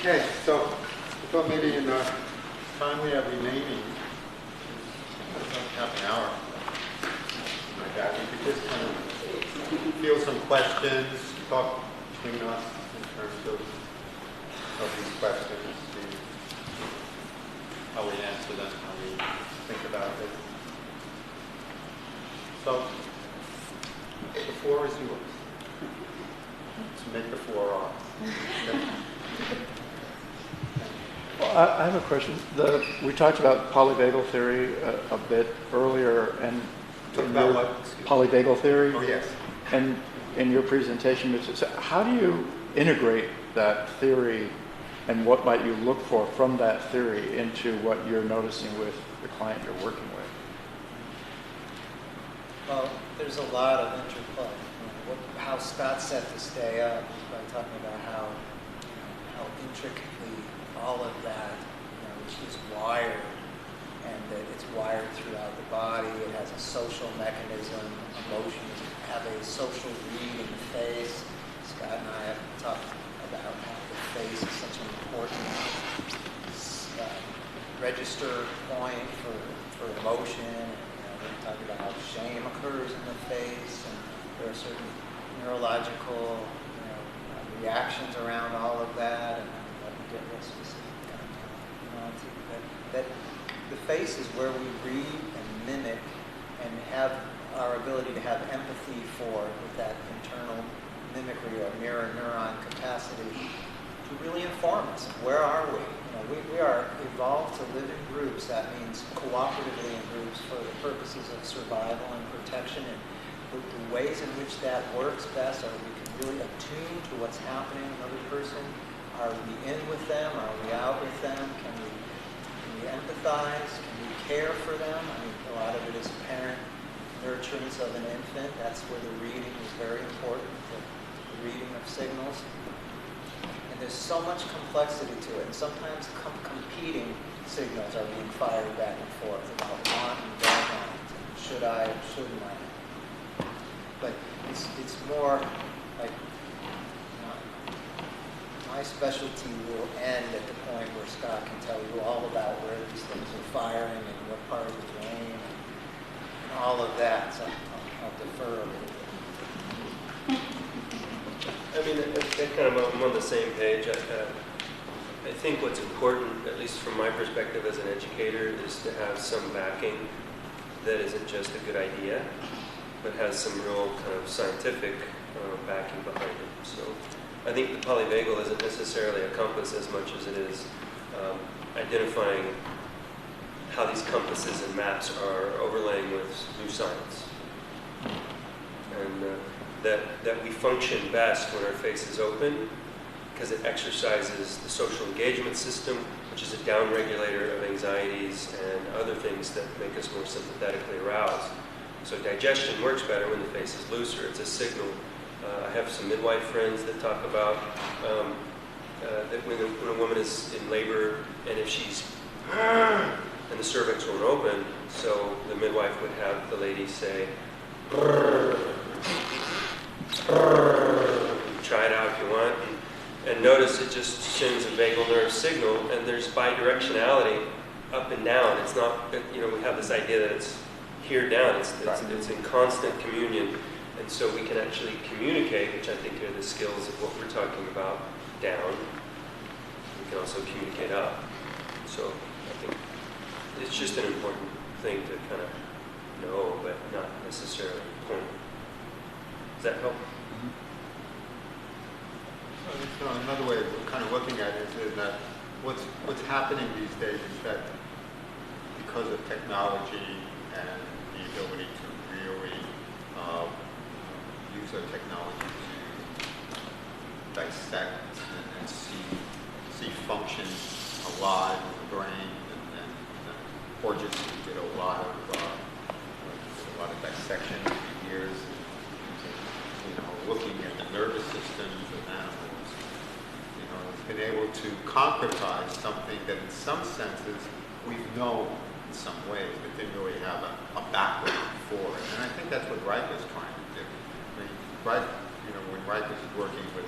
Okay, so I thought maybe in the time we have remaining, half an hour, like that, we could just kind of field some questions, talk between us in terms of these questions, see how we answer them, how we think about it. So, the floor is yours. To make the floor ours. Well, I have a question. We talked about polyvagal theory a bit earlier, and about what? Polyvagal theory. Oh, yes. And in your presentation, so how do you integrate that theory, and what might you look for from that theory into what you're noticing with the client you're working with? Well, there's a lot of interplay. How Scott set this day up by talking about how intricately all of that is wired, and that it's wired throughout the body. It has a social mechanism. Emotions have a social read in the face. Scott and I have talked about how the face is such an important register point for emotion. We talked about how shame occurs in the face, and there are certain neurological reactions around all of that, and let me get real specific. That the face is where we read and mimic and have our ability to have empathy for, with that internal mimicry or mirror neuron capacity to really inform us. Where are we? We are evolved to live in groups. That means cooperatively in groups for the purposes of survival and protection. And the ways in which that works best are we can really attune to what's happening in another person. Are we in with them? Are we out with them? Can we empathize? Can we care for them? I mean, a lot of it is parent nurturance of an infant. That's where the reading is very important, the reading of signals. And there's so much complexity to it. And sometimes competing signals are being fired back and forth about want and don't want. Should I or shouldn't I? But it's more like my specialty will end at the point where Scott can tell you all about where these things are firing and what part of the brain and all of that. So I'll defer a little bit. I mean, I'm on the same page. I think what's important, at least from my perspective as an educator, is to have some backing that isn't just a good idea, but has some real kind of scientific backing behind it. So I think the polyvagal isn't necessarily a compass as much as it is identifying how these compasses and maps are overlaying with new science. And that we function best when our face is open, because it exercises the social engagement system, which is a downregulator of anxieties and other things that make us more sympathetically aroused. So digestion works better when the face is looser. It's a signal. I have some midwife friends that talk about that when a woman is in labor, and if she's and the cervix won't open, so the midwife would have the lady say, try it out if you want, and notice it just sends a vagal nerve signal, and there's bidirectionality up and down. It's not, we have this idea that it's here down, it's in constant communion, and so we can actually communicate, which I think are the skills of what we're talking about, down. We can also communicate up. So I think it's just an important thing to kind of know, but not necessarily point. Does that help? So another way of kind of looking at it is that what's happening these days is that because of technology and the ability to really use our technology to dissect and see functions alive in the brain, and Porges did a lot of dissection for years, looking at the nervous systems of animals. Been able to concretize something that in some senses we've known in some ways, but didn't really have a background for it. And I think that's what Reich was trying to do. I mean, when Reich was working with,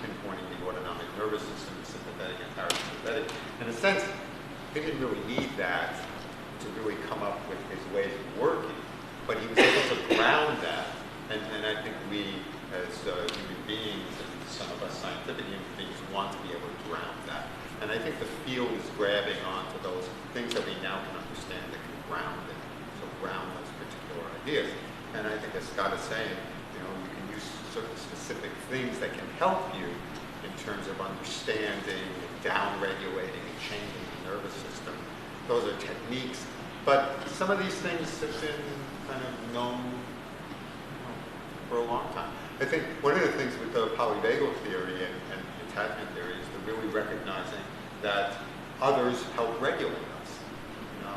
pinpointing the autonomic nervous system, it's sympathetic and parasympathetic. In a sense, he didn't really need that to really come up with his ways of working, but he was able to ground that. And I think we, as human beings, and some of us scientific human beings, want to be able to ground that. And I think the field is grabbing onto those things that we now can understand that can ground it. So ground those particular ideas. And I think as Scott is saying, you know, you can use certain specific things that can help you in terms of understanding, down-regulating, and changing the nervous system. Those are techniques. But some of these things have been kind of known for a long time. I think one of the things with the polyvagal theory and attachment theory is the really recognizing that others help regulate us. You know,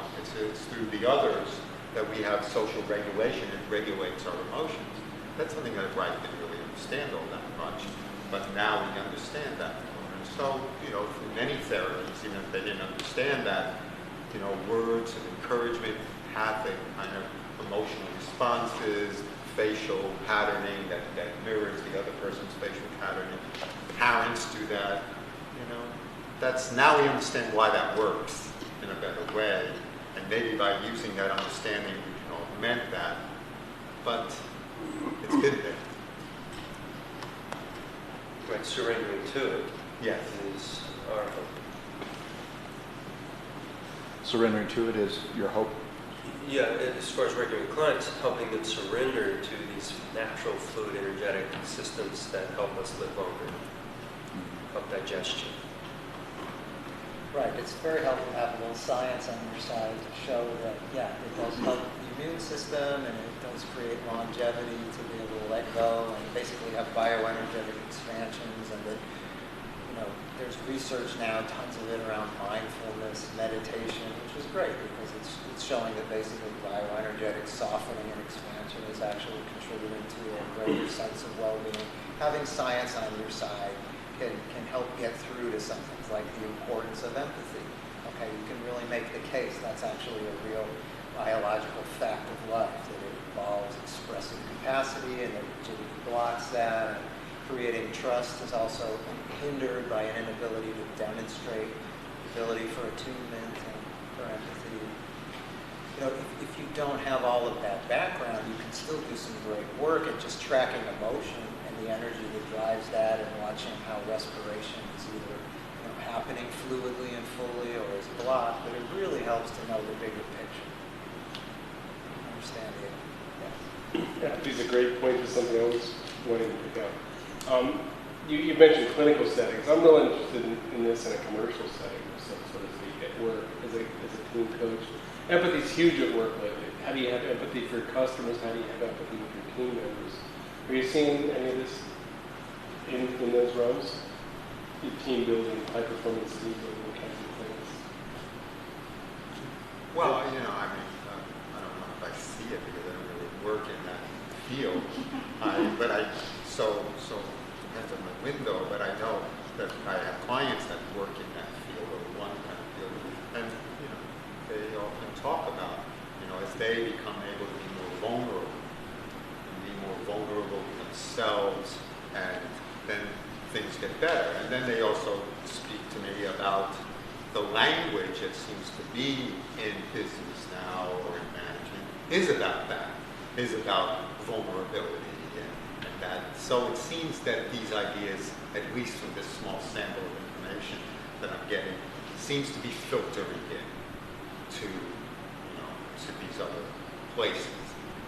it's through the others that we have social regulation. It regulates our emotions. That's something that Reich didn't really understand all that much, but now we understand that. And so, you know, through many therapies, even if they didn't understand that, you know, words of encouragement, pathic kind of emotional responses, facial patterning that mirrors the other person's facial patterning. Parents do that, you know. That's, now we understand why that works in a better way. And maybe by using that understanding, we can augment that. But it's been there. Right, surrendering to it. Yes. Is our hope. Surrendering to it is your hope. Yeah, as far as working with clients, helping them surrender to these natural fluid energetic systems that help us live longer, help digestion. Right, it's very helpful to have a little science on your side to show that, yeah, it does help the immune system and it does create longevity to be able to let go and basically have bioenergetic expansions, and that, you know, there's research now, tons of it around mindfulness, meditation, which is great because it's showing that basically bioenergetic softening and expansion is actually contributing to a greater sense of well-being. Having science on your side can help get through to some things like the importance of empathy. Okay, you can really make the case that's actually a real biological fact of life, that it involves expressive capacity and that rigidity blocks that. And creating trust is also hindered by an inability to demonstrate the ability for attunement and for empathy. You know, if you don't have all of that background, you can still do some great work at just tracking emotion and the energy that drives that, and watching how respiration is either, you know, happening fluidly and fully or is blocked. But it really helps to know the bigger picture. Understand it. Yes. Empathy is a great point to something I was wanting to pick up. You mentioned clinical settings. I'm really interested in this in a commercial setting, so to speak, at work as a team coach. Empathy is huge at work lately. How do you have empathy for your customers? How do you have empathy with your team members? Are you seeing any of this in those realms? Your team building, high performance team building kinds of things? Well, you know, I mean, I don't know if I see it because I don't really work in that field. So depends on my window, but I know that I have clients that work in that field or one kind of field, and you know, they often talk about, you know, as they become able to be more vulnerable to themselves, and then things get better. And then they also speak to me about the language that seems to be in business now or in management is about that, is about vulnerability. And that, so it seems that these ideas, at least from this small sample of information that I'm getting, seems to be filtering in to, you know, to these other places.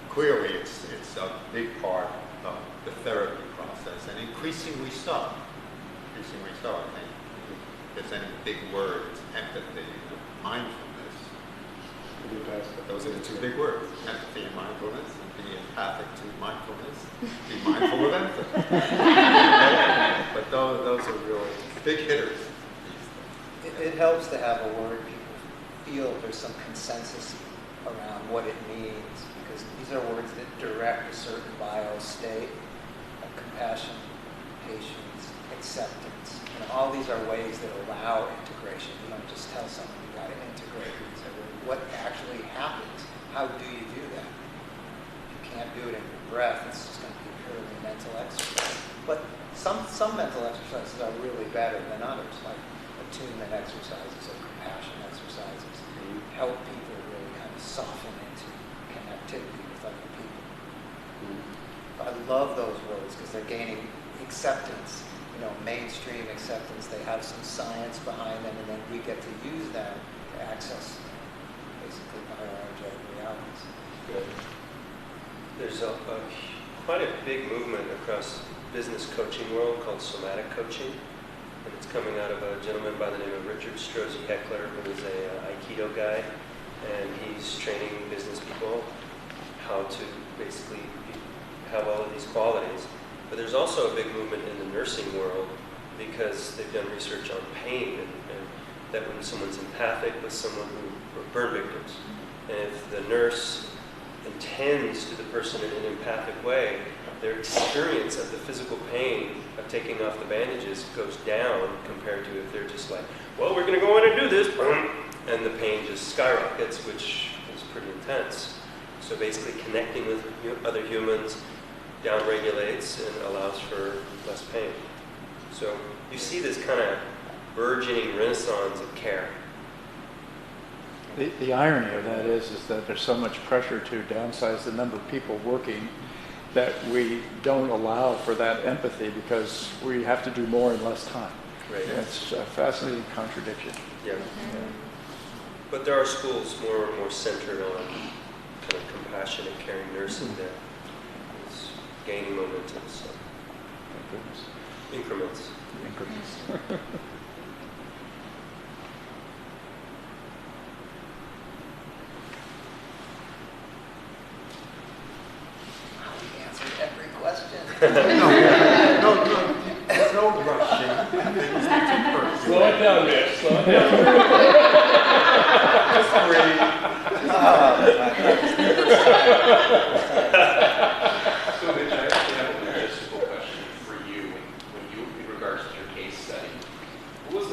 Clearly, it's a big part of the therapy process, and increasingly so. Increasingly so, I think. If there's any big words, empathy, mindfulness. Those are the two big words, empathy and mindfulness. Be empathic to mindfulness. Be mindful of empathy. But those are really big hitters. It helps to have a word people feel there's some consensus around what it means, because these are words that direct a certain bio state of compassion, patience, acceptance. You know, all these are ways that allow integration. You don't just tell someone you got to integrate. You say, well, what actually happens? How do you do that? You can't do it in your breath. It's just going to be purely mental exercise. But some mental exercises are really better than others, like attunement exercises or compassion exercises. Help people really kind of soften into connectivity with other people. I love those words because they're gaining acceptance, mainstream acceptance. They have some science behind them, and then we get to use them to access basically bioenergetic realities. Good. There's quite a big movement across business coaching world called Somatic Coaching, and it's coming out of a gentleman by the name of Richard Strozzi Heckler, who is a Aikido guy, and he's training business people how to basically have all of these qualities. But there's also a big movement in the nursing world because they've done research on pain and that when someone's empathic with someone who are burn victims, and if the nurse intends to the person in an empathic way, their experience of the physical pain of taking off the bandages goes down compared to if they're just like, well, we're going to go in and do this, boom, and the pain just skyrockets, which is pretty intense. So basically connecting with other humans downregulates and allows for less pain. So you see this kind of burgeoning renaissance of care. The irony of that is that there's so much pressure to downsize the number of people working that we don't allow for that empathy because we have to do more in less time. Right. It's a fascinating contradiction. Yeah. Yeah. But there are schools more and more centered on kind of compassionate, caring nursing that is gaining momentum. So Thank goodness. increments. Increments. Every question. No rushing. Things get too personal. Slow it down, Mitch. Slow it down. Just breathe. So, Mitch, I actually have a logistical question for you. When you, in regards to your case study, what was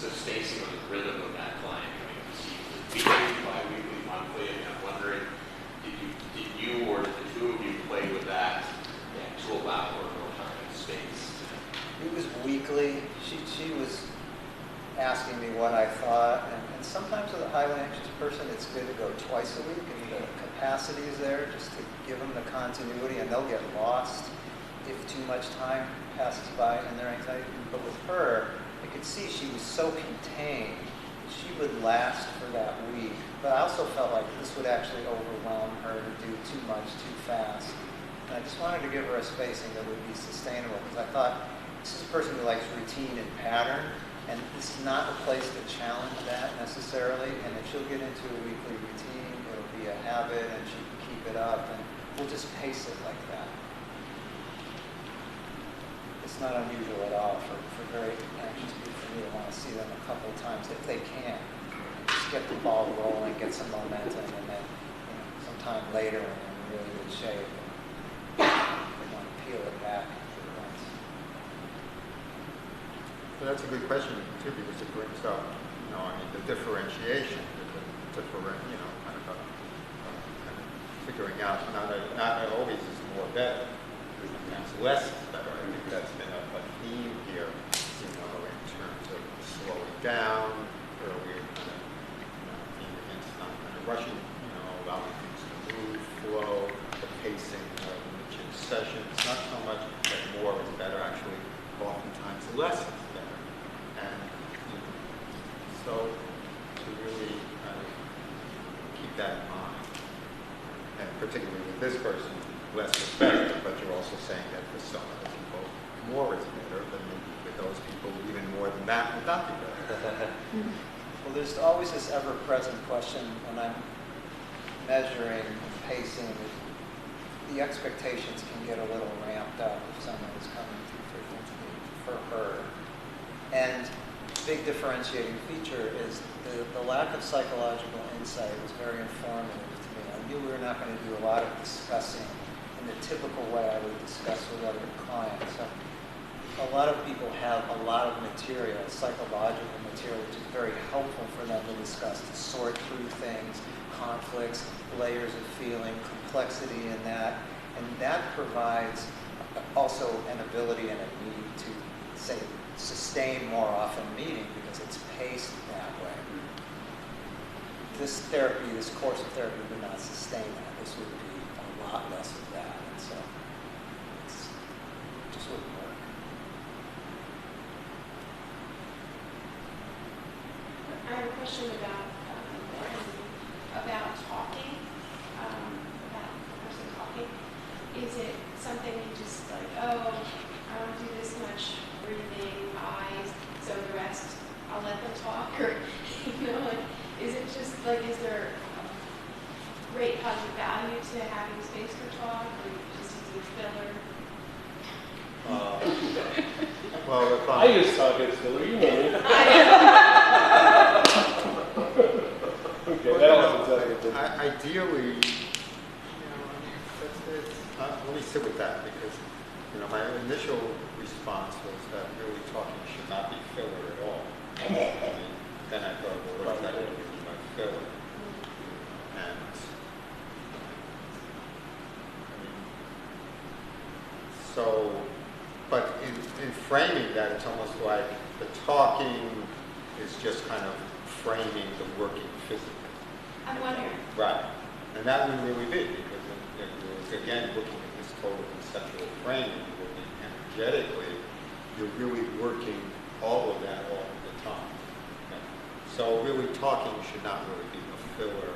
the spacing or the rhythm of that client coming to see you? Weekly, bi-weekly, monthly? And I'm wondering, did you or the two of you play with that to allow for more time and space? It was weekly. She was asking me what I thought, and sometimes with a highly anxious person, it's good to go twice a week, and the capacity is there just to give them the continuity, and they'll get lost if too much time passes by in their anxiety. But with her, I could see she was so contained, she would last for that week. But I also felt like this would actually overwhelm her to do too much too fast. And I just wanted to give her a spacing that would be sustainable, because I thought this is a person who likes routine and pattern, and this is not a place to challenge that necessarily. And if she'll get into a weekly routine, it'll be a habit, and she can keep it up, and we'll just pace it like that. It's not unusual at all for very anxious people for me to want to see them a couple of times if they can. Just get the ball rolling, get some momentum, and then sometime later when they're in really good shape, they want to peel it back once. So that's a good question too, because it brings up, the differentiation, kind of figuring out not always is more better. Sometimes less is better. I think that's been a theme here, in terms of slowing down, earlier kind of theme against not kind of rushing, allowing things to move, flow, the pacing of each session. It's not so much that more is better, actually, oftentimes less is better. And so to really kind of keep that in mind, and particularly with this person, less is better, but you're also saying that for some other people, more is better, but maybe for those people, even more than that would not be better. Well, there's always this ever-present question when I'm measuring pacing. The expectations can get a little ramped up if someone is coming too frequently for her. And big differentiating feature is the lack of psychological insight was very informative to me. I knew we were not going to do a lot of discussing in the typical way I would discuss with other clients. So a lot of people have a lot of material, psychological material, which is very helpful for them to discuss, to sort through things, conflicts, layers of feeling, complexity in that. And that provides also an ability and a need to, say, sustain more often meeting because it's paced that way. This therapy, this course of therapy would not sustain that. This would be a lot less of that. And so it just wouldn't work. I have a question about talking, about the person talking. Is it something you just like, oh, I don't do this much breathing, eyes, so the rest I'll let them talk, or like, is it just like, is there great positive value to having space for talk, or you just use filler? Well, if I use talk as filler, you know me. Okay, that wasn't something. ideally, let me sit with that because, my initial response was that really talking should not be filler at all. Then I thought, well, what does that really mean by filler? And so, but in framing that, it's almost like the talking is just kind of framing the working physically. I'm wondering. Right. And that would really be, because if you're, again, looking at this total conceptual framing, you're looking energetically, you're really working all of that all the time. Okay? So really talking should not really be a filler.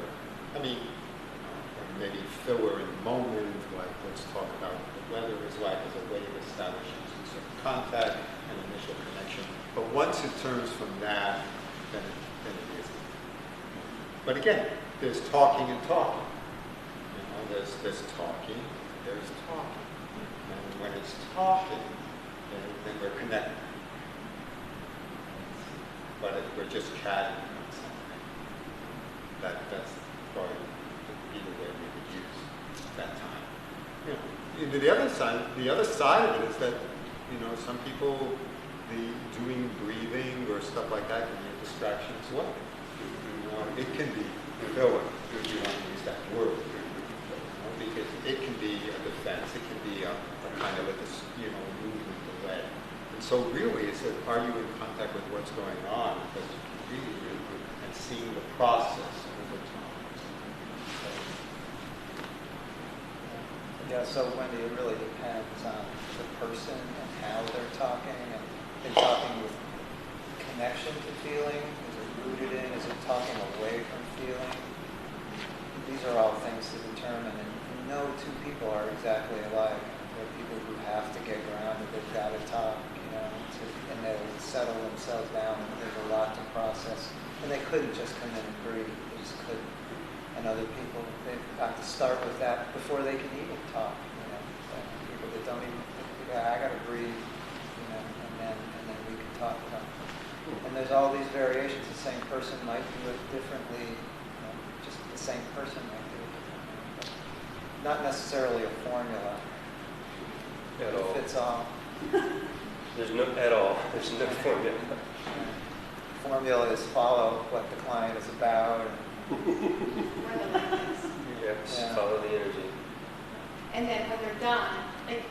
I mean, or maybe filler in the moment, like let's talk about what the weather is like as a way of establishing some sort of contact and initial connection. But once it turns from that, then it isn't. But again, there's talking and talking. There's talking, there's talking. And when it's talking, then we're connected. But if we're just chatting on something, that's probably either way we would use that time. The other side of it is that, some people, the doing breathing or stuff like that can be a distraction as well. It can be filler, if you want to use that word, because it can be a defense, it can be a kind of movement away. And so really, it's are you in contact with what's going on because you can really and seeing the process over time. Yeah, so Wendy, it really depends on the person and how they're talking. And they're talking with connection to feeling. Is it rooted in? Is it talking away from feeling? These are all things to determine. And no two people are exactly alike. There are people who have to get grounded. They've got to talk, and they'll settle themselves down. And there's a lot to process. And they couldn't just come in and breathe. They just couldn't. And other people, they've got to start with that before they can even talk. People that don't even think, I got to breathe, and then we can talk about it. And there's all these variations. The same person might do it differently. Just the same person might do it differently. Not necessarily a formula. At It all. fits all. There's no formula. Formula is follow what the client is about. Where the light is. Yes, Yeah. follow the energy. And then when they're done, like,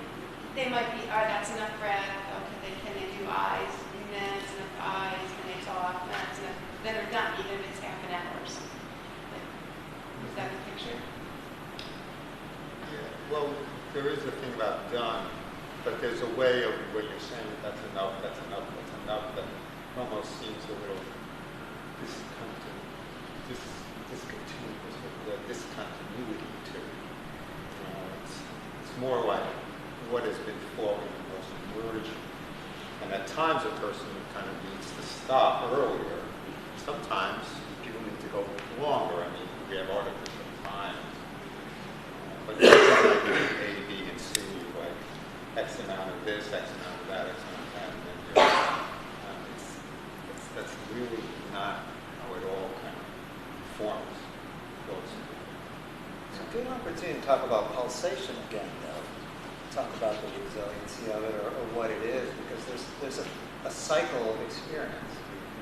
they might be, that's enough breath. Okay, can they do eyes? And then it's enough eyes. Can they talk? That's enough. Then they're done, even if it's half an hour or something. Is that the picture? Yeah, well, there is a thing about done, but there's a way of what you're saying that's enough, that almost seems a little discontinuous, with the discontinuity to it. It's more like what has been flowing and what's emerging. And at times a person kind of needs to stop earlier. Sometimes people need to go longer. I mean, we have artificial time. But it's not like A, B, and C, like X amount of this, X amount of that, X amount of that, and then that's really not how it all kind of forms. It's a good opportunity to talk about pulsation again, though. talk about the resiliency of it or what it is, because there's a cycle of experience.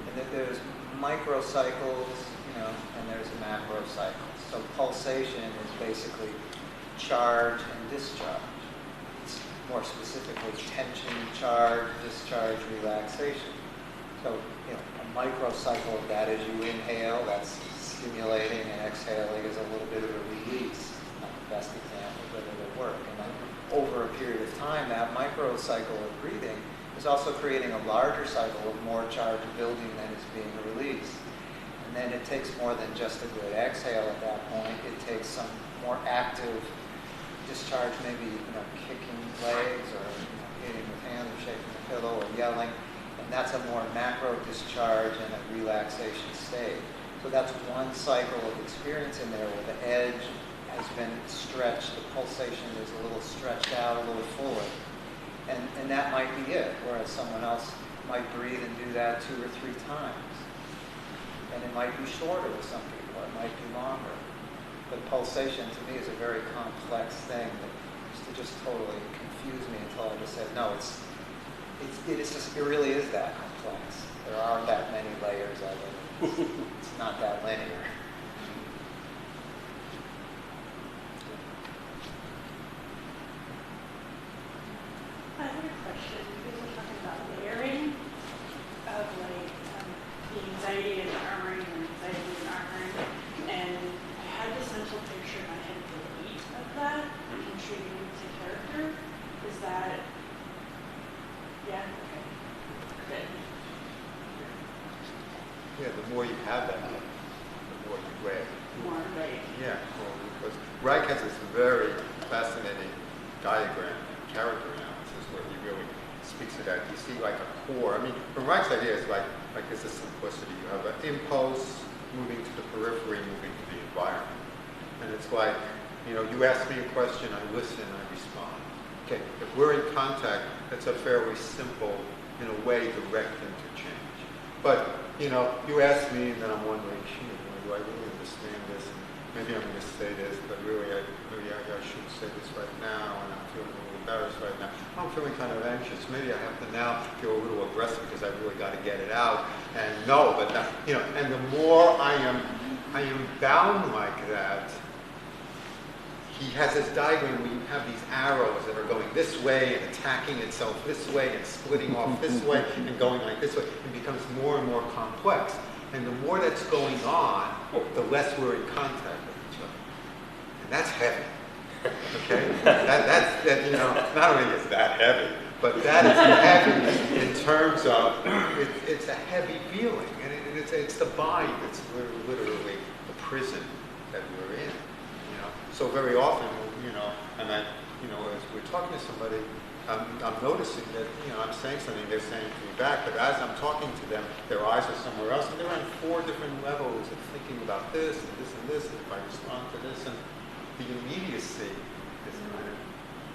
And that there's microcycles, and there's macro cycles. So pulsation is basically charge and discharge. It's more specifically tension, charge, discharge, relaxation. So, a microcycle of that is you inhale, that's stimulating, and exhaling is a little bit of a release. Not the best example, but it'll work. And then over a period of time, that microcycle of breathing is also creating a larger cycle of more charge building than is being released. And then it takes more than just a good exhale at that point. It takes some more active discharge, maybe kicking legs or hitting with hands or shaking the pillow or yelling. And that's a more macro discharge and a relaxation state. So that's one cycle of experience in there where the edge has been stretched, the pulsation is a little stretched out, a little fuller. And that might be it, whereas someone else might breathe and do that 2 or 3 times. And it might be shorter with some people, it might be longer. But pulsation to me is a very complex thing that used to just totally confuse me until I just said, no, it really is that complex. There aren't that many layers of it. It's not that linear. I have a question. You guys were talking about layering of the anxiety and armoring and anxiety and armoring. And I had this mental picture in my head of the weight of that contributing to character. Is that, yeah, okay. Good. Yeah, the more you have that, the more you weigh. More right. Yeah, well, because Reich has this very fascinating diagram, character analysis, where he really speaks to that. You see like a core. I mean, from Reich's idea, it's like it's a simplicity. You have an impulse moving to the periphery, moving to the environment. And it's like, you ask me a question, I listen, I respond. Okay, if we're in contact, that's a fairly simple, in a way, direct interchange. But, you ask me, and then I'm wondering, do I really understand this? And maybe I'm going to say this, but really, I should say this right now, and I'm feeling a little embarrassed right now. I'm feeling kind of anxious. Maybe I have to now feel a little aggressive because I really got to get it out. And no, but not, and the more I am bound like that. He has this diagram where you have these arrows that are going this way and attacking itself this way and splitting off this way and going like this way. It becomes more and more complex. And the more that's going on, the less we're in contact with each other. And that's heavy. Okay? That not only is that heavy, but that is heavy in terms of, it's a heavy feeling. And it's the body that's literally the prison that we're in. So very often, and as we're talking to somebody, I'm noticing that, I'm saying something, they're saying to me back, but as I'm talking to them, their eyes are somewhere else, and they're on 4 different levels of thinking about this, and this, and this, and if I respond to this, and the immediacy is kind of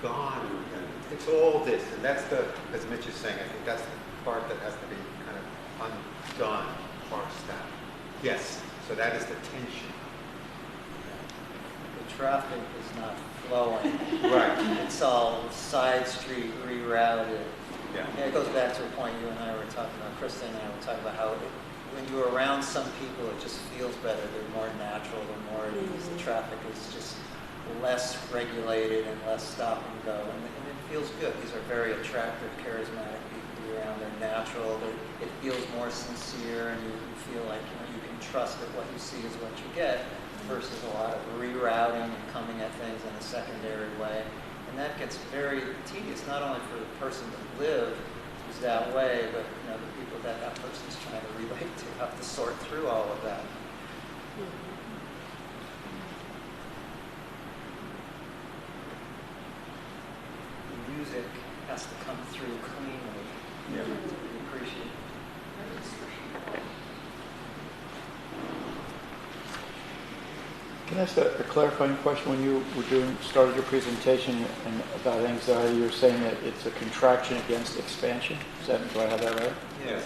gone, and it's all this, and that's as Mitch is saying, I think that's the part that has to be kind of undone, parsed out. Yes, so that is the tension. Traffic is not flowing. Right. It's all side street rerouted. Yeah. It goes back to a point you and I were talking about, Krista and I were talking about how when you're around some people, it just feels better. They're more natural, they're more at ease. The traffic is just less regulated and less stop and go. And it feels good. These are very attractive, charismatic people to be around. They're natural. It feels more sincere, and you feel like you can trust that what you see is what you get, versus a lot of rerouting and coming at things in a secondary way. And that gets very tedious, not only for the person to live who's that way, but the people that person's trying to relate to have to sort through all of that. The music has to come through cleanly. Yeah. We appreciate it. Can I ask a clarifying question? When you started your presentation and about anxiety, you were saying that it's a contraction against expansion. Do I have that right? Yes.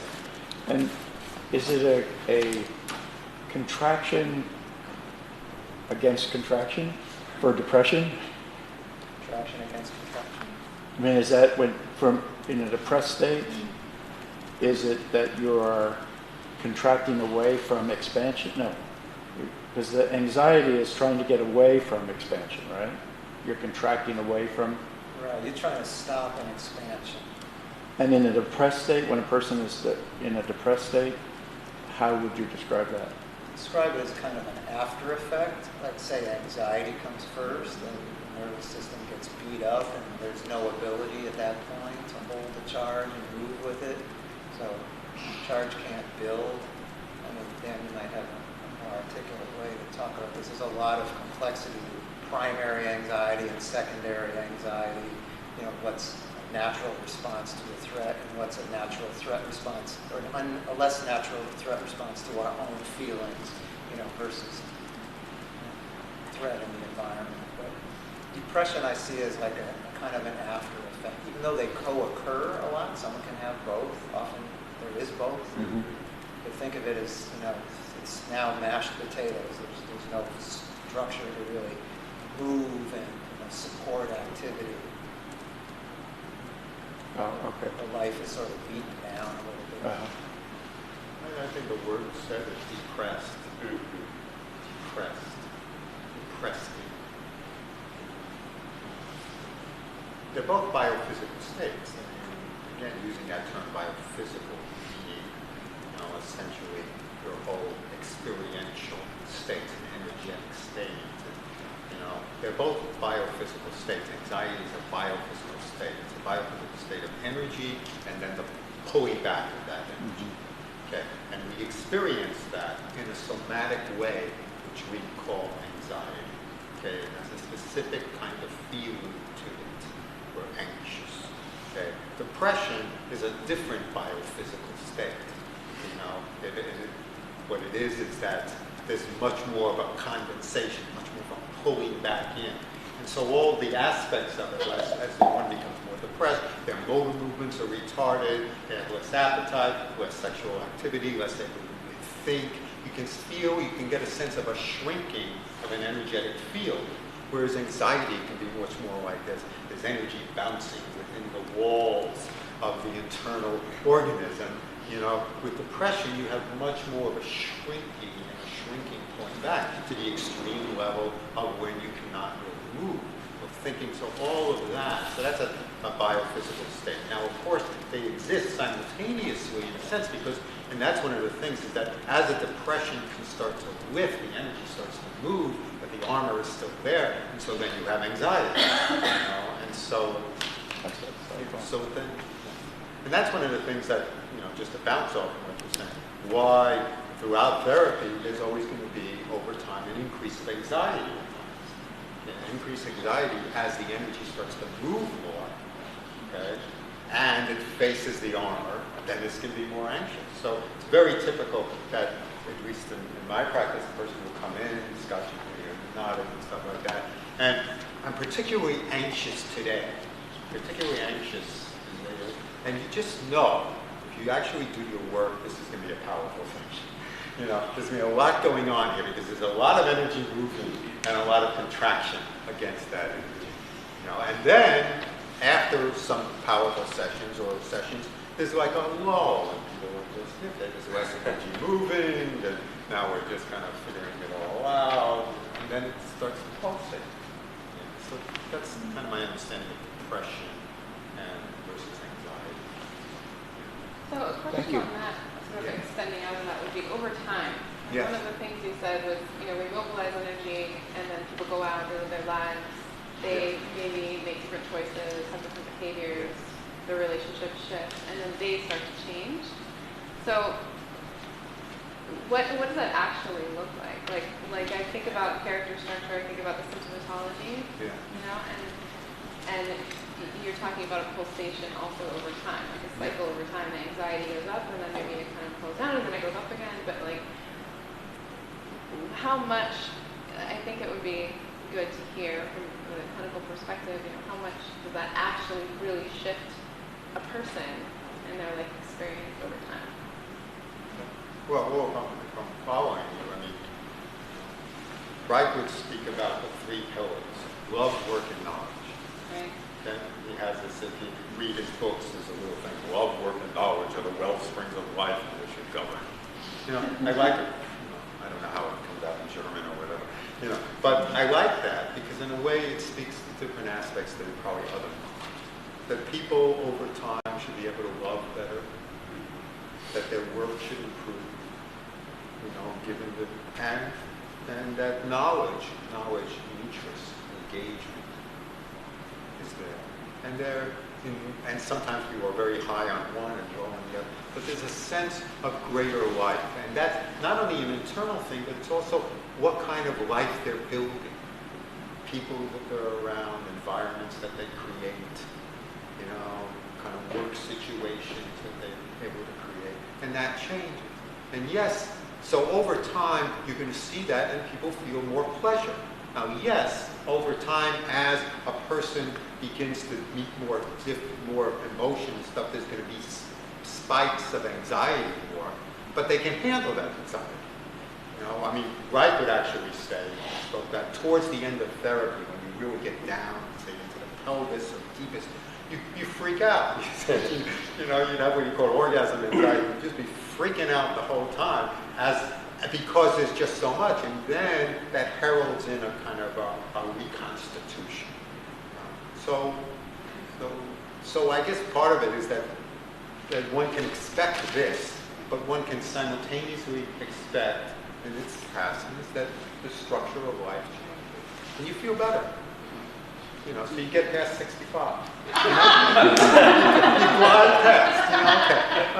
And is it a contraction against contraction for depression? Contraction against contraction. I mean, is that when, from, in a depressed state, is it that you are contracting away from expansion? No, because the anxiety is trying to get away from expansion, right? You're contracting away from. Right, you're trying to stop an expansion. And in a depressed state, when a person is in a depressed state, how would you describe that? Describe it as kind of an after effect. Let's say anxiety comes first, and the nervous system gets beat up, and there's no ability at that point to hold the charge and move with it. So charge can't build. I mean, Dan, you might have a more articulate way to talk about this. There's a lot of complexity to primary anxiety and secondary anxiety. You know, what's a natural response to a threat and what's a natural threat response, or a less natural threat response to our own feelings, you know, versus threat in the environment. But depression I see as like a kind of an after effect. Even though they co-occur a lot, someone can have both. Often there is both. Mm-hmm. But think of it as, you know, it's now mashed potatoes. There's no structure to really move and, you know, support activity. Oh, okay. The life is sort of beaten down a little bit. Uh-huh. I think the word said is depressed. Depressed. Depressed. They're both biophysical states. And again, using that term biophysical, meaning, you know, essentially your whole experiential state, an energetic state. And, you know, they're both biophysical states. Anxiety is a biophysical state. It's a biophysical state of energy and then the pulling back of that energy. Okay? And we experience that in a somatic way, which we call anxiety. Okay? It has a specific kind of feeling to it. We're anxious. Okay? Depression is a different biophysical state. You know, what it is that there's much more of a condensation, much more of a pulling back in. And so all the aspects of it, as one becomes more depressed, their motor movements are retarded, they have less appetite, less sexual activity, less able to think. You can feel, you can get a sense of a shrinking of an energetic field, whereas anxiety can be much more like there's energy bouncing within the walls of the internal organism. You know, with depression, you have much more of a shrinking and a shrinking point back to the extreme level of when you cannot really move or thinking. So all of that, so that's a biophysical state. Now, of course, they exist simultaneously in a sense because, and that's one of the things is that as a depression can start to lift, the energy starts to move, but the armor is still there, and so then you have anxiety. You know, and so then, and that's one of the things that, you know, just to bounce off of what you're saying, why throughout therapy there's always going to be, over time, an increase of anxiety. An increased anxiety as the energy starts to move more, okay, and it faces the armor, then it's going to be more anxious. So it's very typical that, at least in my practice, the person will come in, Scott, you're nodding and stuff like that, and I'm particularly anxious today, and you just know, if you actually do your work, this is going to be a powerful thing. You know, there's going to be a lot going on here because there's a lot of energy moving and a lot of contraction against that energy. You know, and then after some powerful sessions, there's like a lull, and people are just, okay, there's less energy moving, and now we're just kind of figuring it all out, and then it starts to pulsate. Yeah, so that's kind of my understanding of depression versus anxiety. So a question on that, sort of extending out of that, would be over time. Yes. One of the things you said was, you know, we mobilize energy, and then people go out, they live their lives, they maybe make different choices, have different behaviors, their relationships shift, and then they start to change. So what does that actually look like? Like I think about character structure, I think about the symptomatology, Yeah. you know, and you're talking about a pulsation also over time, like a cycle over time. The anxiety goes up, and then maybe it kind of pulls down, and then it goes up again. But like, how much? I think it would be good to hear from a clinical perspective. You know, how much does that actually really shift a person and their like experience over time? Well, from following you, I mean, Wright would speak about the three pillars: love, work, and knowledge. Right. Okay? He has this, if you read his books, there's a little thing, love, work, and knowledge are the wellsprings of life that should govern. You know, I like it. I don't know how it comes out in German or whatever. You know, but I like that because in a way it speaks to different aspects that are probably other. That people over time should be able to love better, that their work should improve, you know, given the, and that knowledge, interest, engagement is there. And sometimes people are very high on one and low on the other, but there's a sense of greater life. And that's not only an internal thing, but it's also what kind of life they're building. People that they're around, environments that they create, you know, kind of work situations that they're able to create. And that changes. And yes, so over time, you're going to see that and people feel more pleasure. Now, yes, over time, as a person begins to meet more emotion and stuff, there's going to be spikes of anxiety more, but they can handle that anxiety. You know, I mean, Reich would actually say, spoke that towards the end of therapy, when you really get down, say, into the pelvis or deepest, you freak out. You know, you'd have what you call orgasm anxiety. You'd just be freaking out the whole time because there's just so much. And then that heralds in a kind of a reconstitution. So I guess part of it is that one can expect this, but one can simultaneously expect, and it's passing, is that the structure of life changes. And you feel better. You know, so you get past 65. You glide past, you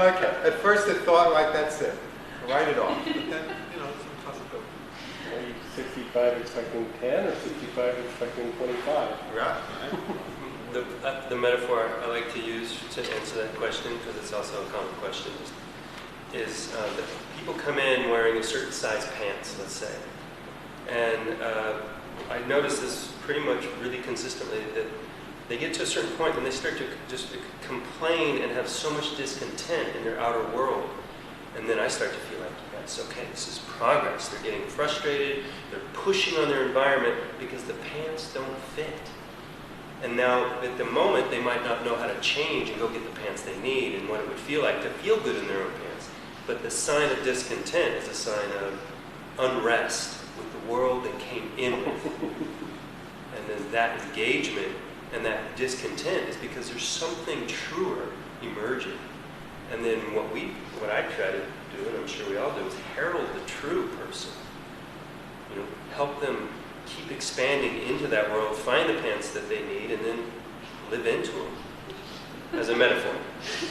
know, okay. At first it thought, like, that's it. Write it off. But then, you know, it's a possibility. Are you 65 expecting 10 or 65 expecting 25? Right. The metaphor I like to use to answer that question, because it's also a common question, is that people come in wearing a certain size pants, let's say. And I notice this pretty much really consistently, that they get to a certain point and they start to just complain and have so much discontent in their outer world. And then I start to feel like, yes, okay, this is progress. They're getting frustrated, they're pushing on their environment because the pants don't fit. And now, at the moment, they might not know how to change and go get the pants they need and what it would feel like to feel good in their own pants. But the sign of discontent is a sign of unrest with the world they came in with. And then that engagement and that discontent is because there's something truer emerging. And then what I try to do, and I'm sure we all do, is herald the true person. You know, help them keep expanding into that world, find the pants that they need, and then live into them. As a metaphor.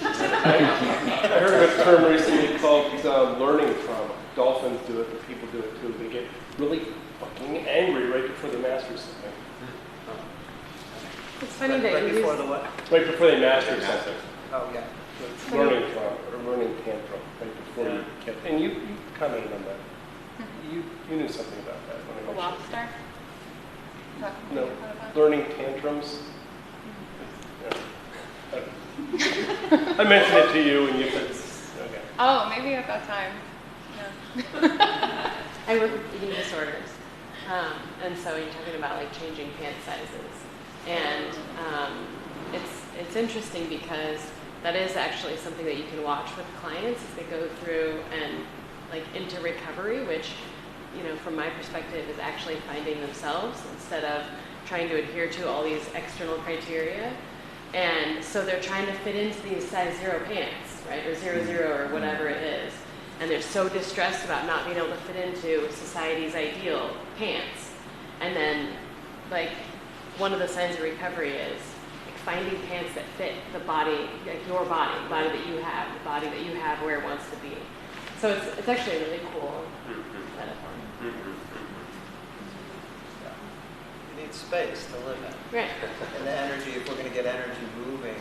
I heard of a term recently called learning trauma. Dolphins do it, but people do it too. They get really fucking angry right before they master something. It's funny that right you before use... the what? Right before they master something. Oh, yeah. It's learning trauma or learning tantrum right before you get. And you commented on that. You knew something about that. A lobster? No, learning tantrums. Yeah. I mentioned it to you, and you said, okay. Oh, maybe at that time. Yeah. I work with eating disorders, and so you're talking about like changing pant sizes, and it's interesting because that is actually something that you can watch with clients as they go through and like into recovery, which, you know, from my perspective is actually finding themselves instead of trying to adhere to all these external criteria. And so they're trying to fit into these size 0 pants, right, or 00 or whatever it is. And they're so distressed about not being able to fit into society's ideal pants. And then, like, one of the signs of recovery is like finding pants that fit the body, like your body, the body that you have, the body that you have where it wants to be. So it's actually a really cool metaphor. You need space to live in. Right. And the energy, if we're going to get energy moving,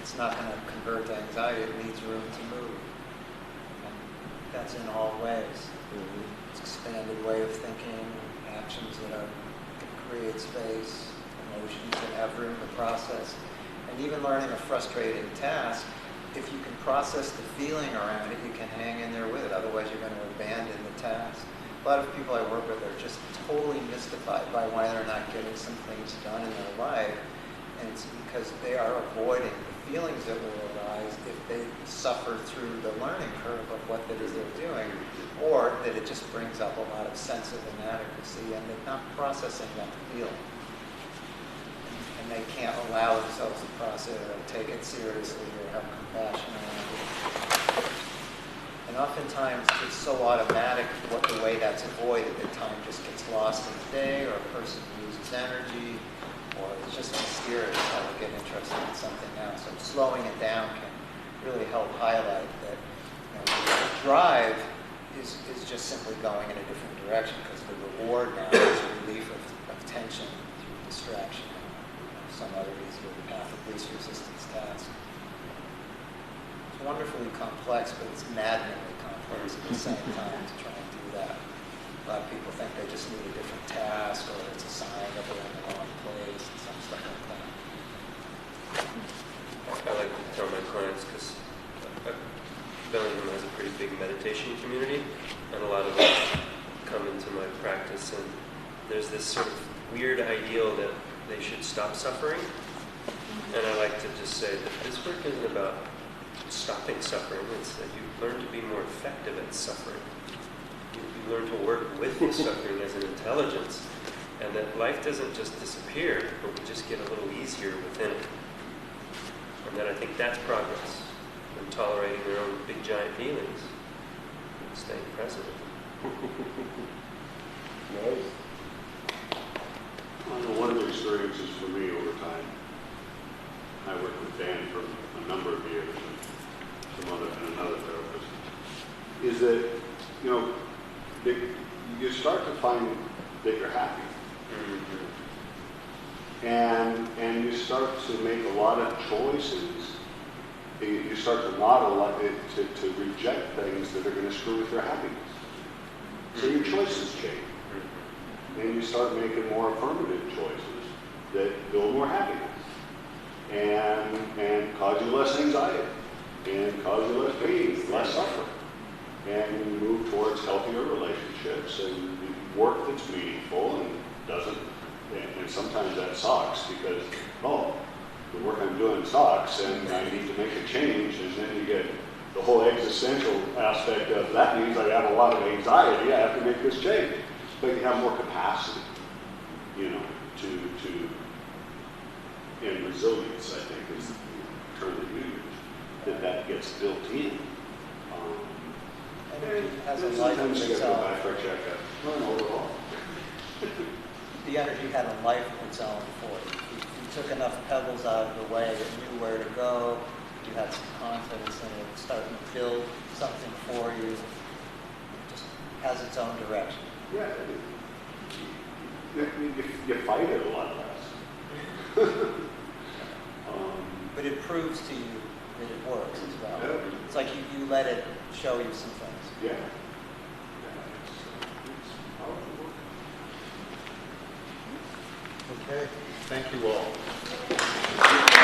it's not going to convert to anxiety. It needs room to move. And that's in all ways. It's expanded way of thinking, actions that create space, emotions that have room to process. And even learning a frustrating task, if you can process the feeling around it, you can hang in there with it. Otherwise, you're going to abandon the task. A lot of people I work with are just totally mystified by why they're not getting some things done in their life. And it's because they are avoiding the feelings that will arise if they suffer through the learning curve of what it is they're doing, or that it just brings up a lot of sense of inadequacy and they're not processing that feeling. And they can't allow themselves to process it or take it seriously or have compassion around it. And oftentimes it's so automatic what the way that's avoided that time just gets lost in the day, or a person loses energy, or it's just mysterious how they get interested in something else. So slowing it down can really help highlight that the drive is just simply going in a different direction, because the reward now is relief of tension through distraction, some other easier path of least resistance task. It's wonderfully complex, but it's maddeningly complex at the same time to try and do that. A lot of people think they just need a different task, or it's a sign that they're in the wrong place, and some stuff like that. I like to tell my clients, because Bellingham has a pretty big meditation community, and a lot of them come into my practice, and there's this sort of weird ideal that they should stop suffering. And I like to just say that this work isn't about stopping suffering, it's that you learn to be more effective at suffering. You learn to work with the suffering as an intelligence, and that life doesn't just disappear, but we just get a little easier within it. And that I think that's progress, and tolerating their own big giant feelings, and staying present. Nice. I know one of the experiences for me over time, I worked with Dan for a number of years, and another therapist, is that, you start to find that you're happy. Mm-hmm. And you start to make a lot of choices. You start to not allow it to reject things that are going to screw with your happiness. So your choices change. And you start making more affirmative choices that build more happiness and cause you less anxiety and cause you less pain, less suffering. And you move towards healthier relationships and work that's meaningful and doesn't, and sometimes that sucks because, the work I'm doing sucks and I need to make a change, and then you get the whole existential aspect of that means I have a lot of anxiety, I have to make this change. But you have more capacity, and resilience, I think, is the term that you use, that gets built in. Energy has a life of its own. Overall. The energy had a life of its own for you. You took enough pebbles out of the way that knew where to go. You had some confidence in it, starting to build something for you. It just has its own direction. Yeah, you fight it a lot less. But it proves to you that it works as well. Yeah. It's like you let it show you some things. Yeah. Okay, thank you all.